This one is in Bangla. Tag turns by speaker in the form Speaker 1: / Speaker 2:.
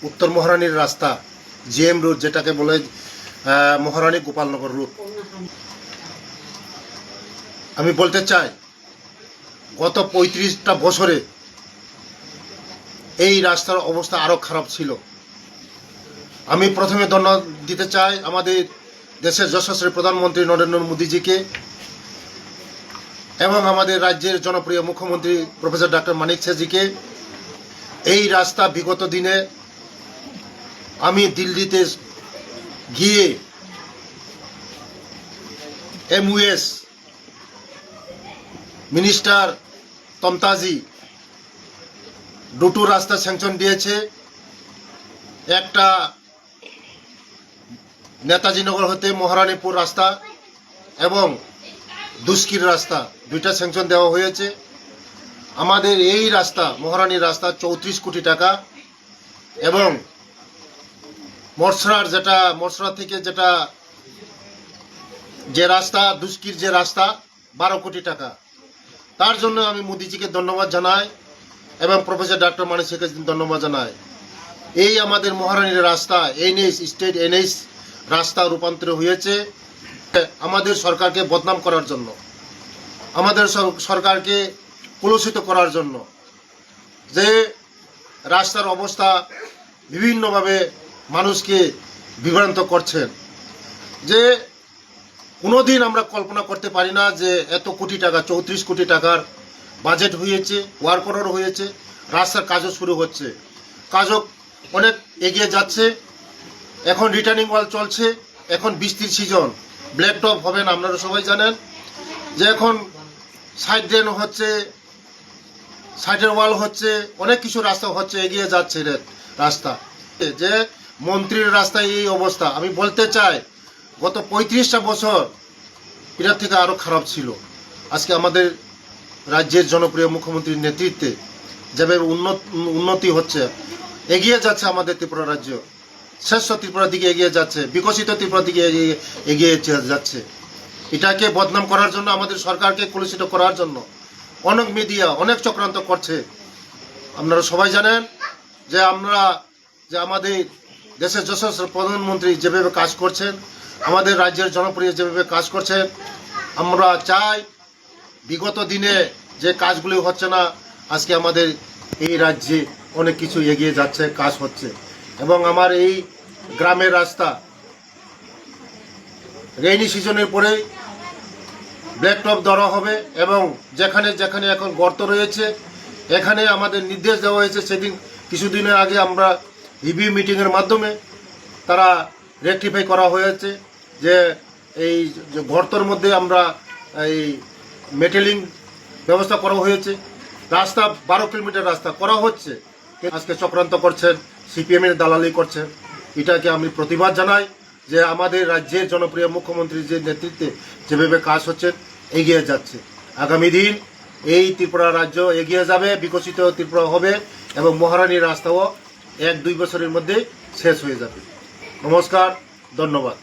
Speaker 1: উত্তর মহারানীর রাস্তা জিএম রোড, যেটাকে বলে মহারানী গোপালনগর রোড। আমি বলতে চাই, গত 35টা বছরে এই রাস্তার অবস্থা আরো খারাপ ছিল। আমি প্রথমে ধন্যবাদ দিতে চাই আমাদের দেশের যশস্বী প্রধানমন্ত্রী নরেন্দ্র মোদীজিকে এবং আমাদের রাজ্যের জনপ্রিয় মুখ্যমন্ত্রী প্রফেসর ডক্টর মানিক সাহাজিকে। এই রাস্তা বিগত দিনে আমি দিল্লিতে গিয়ে MOS মিনিস্টার তমতাজি দুটো রাস্তা স্যাংশন দিয়েছে। একটা নেতাজিনগর হতে মহারানীপুর রাস্তা এবং দুস্কির রাস্তা, দুইটা স্যাংশন দেওয়া হয়েছে। আমাদের এই রাস্তা মহারানীর রাস্তা 34 কোটি টাকা এবং মরসরা থেকে যে রাস্তা দুস্কির যে রাস্তা 12 কোটি টাকা। তার জন্য আমি মোদিজিকে ধন্যবাদ জানাই এবং প্রফেসর ডক্টর মানিক সাহাজিকে ধন্যবাদ জানাই। এই আমাদের মহারানীর রাস্তা NH স্টেট NH রাস্তা রূপান্তর হয়েছে আমাদের সরকারকে বদনাম করার জন্য, আমাদের সরকারকে কলুষিত করার জন্য। যে রাস্তার অবস্থা বিভিন্নভাবে মানুষকে বিভ্রান্ত করছেন, যে কোনোদিন আমরা কল্পনা করতে পারি না যে এত কোটি টাকা 34 কোটি টাকার বাজেট হয়েছে, ওয়ার্ক অর্ডার হয়েছে, রাস্তার কাজও শুরু হচ্ছে, কাজও অনেক এগিয়ে যাচ্ছে। এখন রিটার্নিং ওয়াল চলছে, এখন বৃষ্টির সিজন, ব্ল্যাক টপ হবে না। আপনারা সবাই জানেন যে এখন সাইড ড্রেন হচ্ছে, সাইডের ওয়াল হচ্ছে, অনেক কিছু রাস্তা হচ্ছে, এগিয়ে যাচ্ছে রাস্তা। যে মন্ত্রীর রাস্তায় এই অবস্থা, আমি বলতে চাই গত 35টা বছর এটার থেকে আরো খারাপ ছিল। আজকে আমাদের রাজ্যের জনপ্রিয় মুখ্যমন্ত্রীর নেতৃত্বে যেভাবে উন্নতি হচ্ছে, এগিয়ে যাচ্ছে আমাদের ত্রিপুরা রাজ্য, শ্রেষ্ঠ ত্রিপুরার দিকে এগিয়ে যাচ্ছে, বিকশিত ত্রিপুরার দিকে এগিয়ে যাচ্ছে। এটাকে বদনাম করার জন্য, আমাদের সরকারকে কলুষিত করার জন্য অনেক মিডিয়া অনেক চক্রান্ত করছে। আপনারা সবাই জানেন যে আমাদের দেশের যশস্বী প্রধানমন্ত্রী যেভাবে কাজ করছেন, আমাদের রাজ্যের জনপ্রিয় যেভাবে কাজ করছেন, আমরা চাই বিগত দিনে যে কাজগুলি হচ্ছে না, আজকে আমাদের এই রাজ্যে অনেক কিছু এগিয়ে যাচ্ছে, কাজ হচ্ছে। এবং আমার এই গ্রামের রাস্তা রেইনি সিজনের পরে ব্ল্যাক টপ ধরা হবে এবং যেখানে যেখানে এখন গর্ত রয়েছে, এখানে আমাদের নির্দেশ দেওয়া হয়েছে। সেদিন কিছুদিনের আগে আমরা রিভিউ মিটিংয়ের মাধ্যমে তারা রেকটিফাই করা হয়েছে যে এই গর্তর মধ্যে আমরা এই মেটেলিং ব্যবস্থা করা হয়েছে। রাস্তা 12 কিলোমিটার রাস্তা করা হচ্ছে, আজকে চক্রান্ত করছেন, CPM-এর দালালি করছেন। এটাকে আমি প্রতিবাদ জানাই যে আমাদের রাজ্যের জনপ্রিয় মুখ্যমন্ত্রীর যে নেতৃত্বে যেভাবে কাজ হচ্ছে, এগিয়ে যাচ্ছে। আগামী দিন এই ত্রিপুরা রাজ্য এগিয়ে যাবে, বিকশিত ত্রিপুরা হবে এবং মহারানীর রাস্তাও 1-2 বছরের মধ্যে শেষ হয়ে যাবে। নমস্কার, ধন্যবাদ।